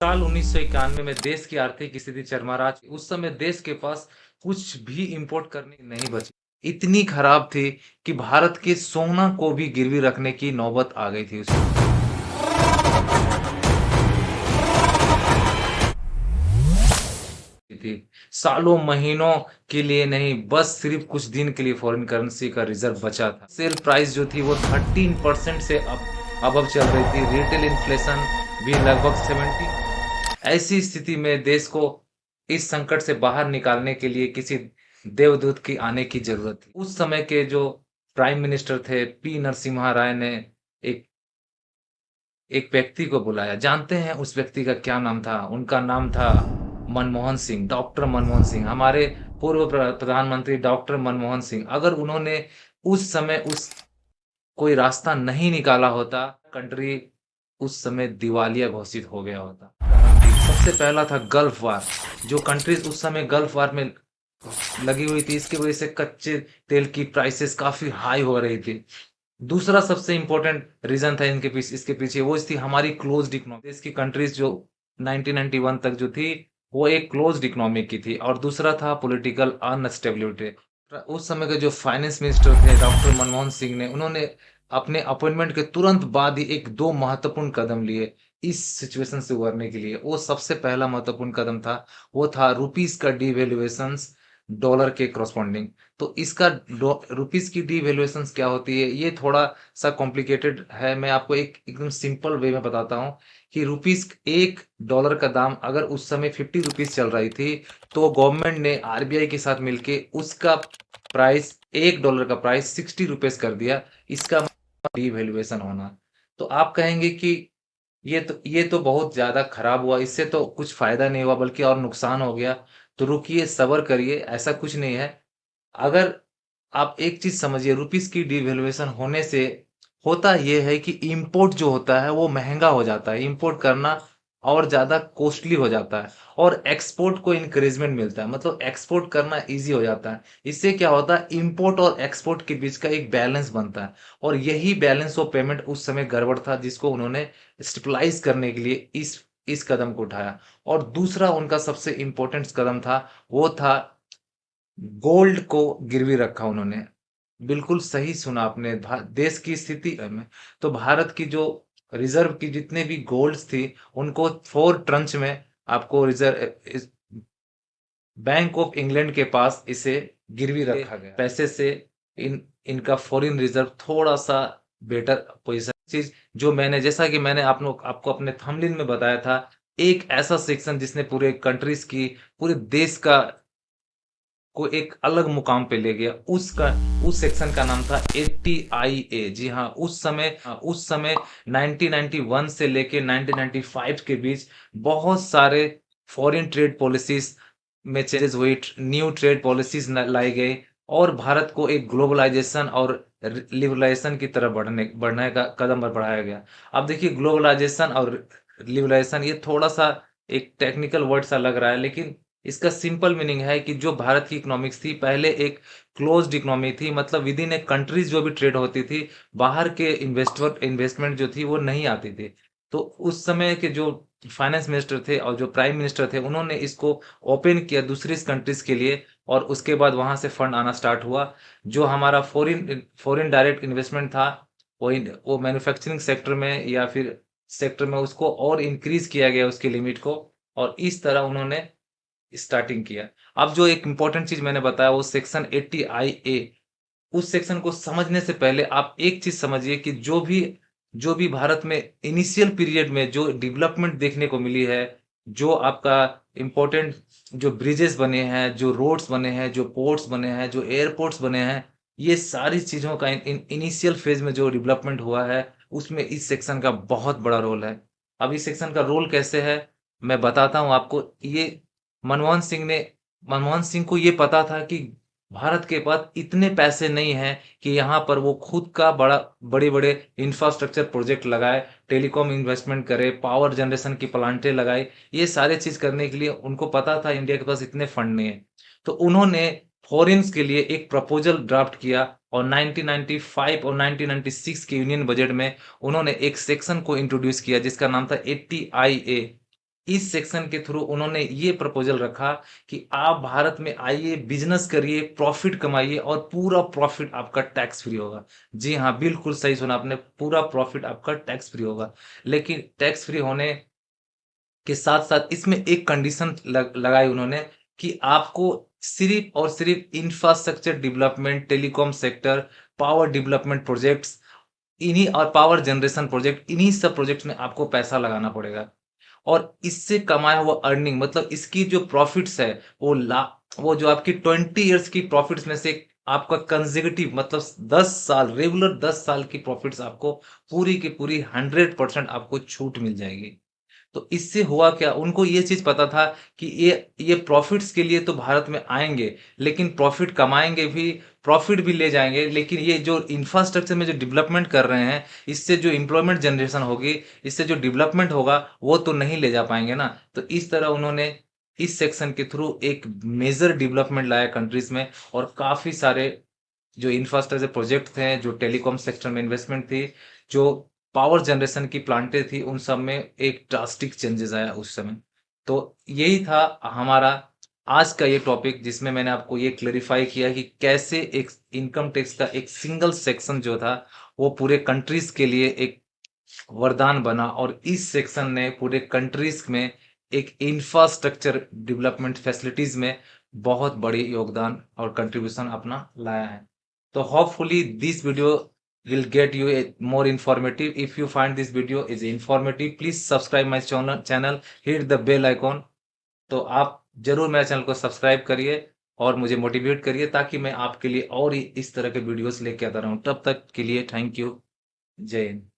साल 1991 में देश की आर्थिक स्थिति चरमरा चुकी। उस समय देश के पास कुछ भी इंपोर्ट करने नहीं बची। इतनी खराब थी कि भारत के सोना को भी गिरवी रखने की नौबत आ गई थी उस थी। सालों महीनों के लिए नहीं, बस सिर्फ कुछ दिन के लिए फॉरेन करेंसी का रिजर्व बचा था। सेल प्राइस जो थी वो 13% से अब चल रही थी। रिटेल इन्फ्लेशन भी लगभग 70। ऐसी स्थिति में देश को इस संकट से बाहर निकालने के लिए किसी देवदूत की आने की जरूरत थी। उस समय के जो प्राइम मिनिस्टर थे पी नरसिम्हा राय ने एक एक व्यक्ति को बुलाया। जानते हैं उस व्यक्ति का क्या नाम था? उनका नाम था मनमोहन सिंह, डॉक्टर मनमोहन सिंह। हमारे पूर्व प्रधानमंत्री डॉक्टर मनमोहन सिंह। अगर उन्होंने उस समय उस कोई रास्ता नहीं निकाला होता, कंट्री उस समय दिवालिया घोषित हो गया होता। सबसे पहला था गल्फ वार। जो कंट्रीज उस समय गल्फ वार में लगी हुई थी, इसकी वजह से कच्चे तेल की प्राइसेस काफी हाई हो रही थी। दूसरा सबसे इंपॉर्टेंट रीजन था इनके पीछे इसके पीछे वो थी हमारी क्लोज्ड इकोनॉमी। देश की कंट्रीज जो 1991 तक जो थी वो एक क्लोज्ड इकोनॉमी की थी। और दूसरा था पॉलिटिकल अनस्टेबिलिटी। उस समय के जो फाइनेंस मिनिस्टर थे डॉक्टर मनमोहन सिंह ने, उन्होंने अपने अपॉइंटमेंट के तुरंत बाद ही एक दो महत्वपूर्ण कदम लिए इस सिचुएशन से उबरने के लिए। वो सबसे पहला महत्वपूर्ण कदम था, वो था रुपीस का डिवेल्युएशन डॉलर के करस्पॉन्डिंग। तो इसका रुपीस की डिवेल्युएशन क्या होती है, ये थोड़ा सा कॉम्प्लिकेटेड है। मैं आपको एक एकदम सिंपल वे में बताता हूँ कि रुपीस एक डॉलर का दाम अगर उस समय 50 रुपीज चल रही थी, तो गवर्नमेंट ने आरबीआई के साथ मिलके उसका प्राइस, एक डॉलर का प्राइस 60 रुपीज कर दिया। इसका डिवेल्युएशन होना। तो आप कहेंगे कि ये तो बहुत ज्यादा खराब हुआ, इससे तो कुछ फायदा नहीं हुआ बल्कि और नुकसान हो गया। तो रुकिए, सब्र करिए, ऐसा कुछ नहीं है। अगर आप एक चीज समझिए, रुपीस की डिवेल्युएशन होने से होता यह है कि इंपोर्ट जो होता है वो महंगा हो जाता है। इंपोर्ट करना और ज्यादा कॉस्टली हो जाता है और एक्सपोर्ट को इंकरेजमेंट मिलता है, मतलब एक्सपोर्ट करना इजी हो जाता है। इससे क्या होता है, इंपोर्ट और एक्सपोर्ट के बीच का एक बैलेंस बनता है। और यही बैलेंस ऑफ पेमेंट उस समय गड़बड़ था, जिसको उन्होंने स्टेबलाइज करने के लिए इस कदम को उठाया। और दूसरा उनका सबसे इंपॉर्टेंट कदम था, वो था गोल्ड को गिरवी रखा उन्होंने। बिल्कुल सही सुना आपने। देश की स्थिति में तो भारत की जो रिजर्व की जितने भी गोल्ड्स थी, उनको 4 ट्रंच में आपको रिजर्व बैंक ऑफ इंग्लैंड के पास इसे गिरवी रखा गया। पैसे से इनका फॉरेन रिजर्व थोड़ा सा बेटर पोजीशन। चीज जो मैंने, जैसा कि मैंने आपको अपने थंबनेल में बताया था, एक ऐसा सेक्शन जिसने पूरे कंट्रीज की, पूरे देश का को एक अलग मुकाम पे ले गया, उस सेक्शन का नाम था एटीआईए। जी हाँ, उस समय 1991 से लेके 1995 के बीच बहुत सारे फॉरेन ट्रेड पॉलिसीज में चेंजेस हुई, न्यू ट्रेड पॉलिसीज लाई गई और भारत को एक ग्लोबलाइजेशन और लिबरलाइजेशन की तरफ बढ़ने का कदम बढ़ाया गया। अब देखिए, ग्लोबलाइजेशन और लिबरलाइजेशन ये थोड़ा सा एक टेक्निकल वर्ड सा लग रहा है, लेकिन इसका सिंपल मीनिंग है कि जो भारत की इकोनॉमिक्स थी पहले एक क्लोज्ड इकोनॉमी थी, मतलब विद इन ए कंट्रीज जो भी ट्रेड होती थी, बाहर के इन्वेस्टमेंट जो थी वो नहीं आती थी। तो उस समय के जो फाइनेंस मिनिस्टर थे और जो प्राइम मिनिस्टर थे, उन्होंने इसको ओपन किया दूसरी कंट्रीज के लिए। और उसके बाद वहां से फंड आना स्टार्ट हुआ। जो हमारा फॉरिन फॉरिन डायरेक्ट इन्वेस्टमेंट था, वो मैन्युफैक्चरिंग सेक्टर में या फिर सेक्टर में, उसको और इंक्रीज किया गया उसकी लिमिट को। और इस तरह उन्होंने स्टार्टिंग किया। अब जो एक इंपॉर्टेंट चीज मैंने बताया वो सेक्शन 80IA, उस सेक्शन को समझने से पहले आप एक चीज समझिए कि जो भी भारत में इनिशियल पीरियड में जो डेवलपमेंट देखने को मिली है, जो आपका इंपॉर्टेंट जो ब्रिजेस बने हैं, जो रोड्स बने हैं, जो पोर्ट्स बने हैं, जो एयरपोर्ट्स बने हैं, ये सारी चीजों का इनिशियल फेज में जो डेवलपमेंट हुआ है, उसमें इस सेक्शन का बहुत बड़ा रोल है। अब इस सेक्शन का रोल कैसे है, मैं बताता हूं आपको। ये मनमोहन सिंह ने मनमोहन सिंह को ये पता था कि भारत के पास इतने पैसे नहीं हैं कि यहाँ पर वो खुद का बड़े बड़े इंफ्रास्ट्रक्चर प्रोजेक्ट लगाए, टेलीकॉम इन्वेस्टमेंट करे, पावर जनरेशन की प्लांटें लगाए। ये सारे चीज करने के लिए उनको पता था इंडिया के पास इतने फंड नहीं है। तो उन्होंने फॉरेन्स के लिए एक प्रपोजल ड्राफ्ट किया और 1995 और 1996 के यूनियन बजट में उन्होंने एक सेक्शन को इंट्रोड्यूस किया जिसका नाम था 80IA। इस सेक्शन के थ्रू उन्होंने ये प्रपोजल रखा कि आप भारत में आइए, बिजनेस करिए, प्रॉफिट कमाइए और पूरा प्रॉफिट आपका टैक्स फ्री होगा। जी हाँ, बिल्कुल सही सुना आपने, पूरा प्रॉफिट आपका टैक्स फ्री होगा। लेकिन टैक्स फ्री होने के साथ-साथ इसमें एक कंडीशन लगाई उन्होंने कि आपको सिर्फ़ और सिर्फ़ infrastructure development, telecom sector, power development projects, इन्हीं और पावर जनरेशन प्रोजेक्ट, इन्हीं सब प्रोजेक्ट्स में आपको पैसा लगाना पड़ेगा। और इससे कमाया हुआ अर्निंग, मतलब इसकी जो प्रॉफिट्स है, वो जो आपकी 20 इयर्स की प्रॉफिट्स में से आपका कंसेक्यूटिव, मतलब 10 साल, रेगुलर 10 साल की प्रॉफिट्स आपको पूरी की पूरी 100% आपको छूट मिल जाएगी। तो इससे हुआ क्या, उनको ये चीज़ पता था कि ये प्रॉफ़िट्स के लिए तो भारत में आएँगे, लेकिन प्रॉफ़िट कमाएँगे भी, प्रॉफ़िट भी ले जाएँगे, लेकिन ये जो इंफ्रास्ट्रक्चर में जो डेवलपमेंट कर रहे हैं, इससे जो एम्प्लॉयमेंट जनरेशन होगी, इससे जो डेवलपमेंट होगा, वो तो नहीं ले जा पाएँगे ना। तो इस तरह उन्होंने इस सेक्शन के थ्रू एक मेजर डेवलपमेंट लाया कंट्रीज़ में, और काफ़ी सारे जो इंफ्रास्ट्रक्चर प्रोजेक्ट थे, जो टेलीकॉम सेक्टर में इन्वेस्टमेंट थी, जो पावर जनरेशन की प्लांटें थी, उन सब में एक ड्रास्टिक चेंजेस आया उस समय। तो यही था हमारा आज का ये टॉपिक, जिसमें मैंने आपको ये क्लेरिफ़ाई किया कि कैसे एक इनकम टैक्स का एक सिंगल सेक्शन जो था, वो पूरे कंट्रीज़ के लिए एक वरदान बना, और इस सेक्शन ने पूरे कंट्रीज़ में एक इंफ्रास्ट्रक्चर डेवलपमेंट फैसिलिटीज़ में बहुत बड़ी योगदान और कंट्रीब्यूशन अपना लाया है। So hopefully this video will get you a more informative. If you find this video is informative, please subscribe my channel, hit the bell icon. तो आप जरूर मेरे चैनल को सब्सक्राइब करिए और मुझे मोटिवेट करिए, ताकि मैं आपके लिए और इस तरह के वीडियोस लेके आता रहूं। तब तक के लिए थैंक यू। जय हिंद।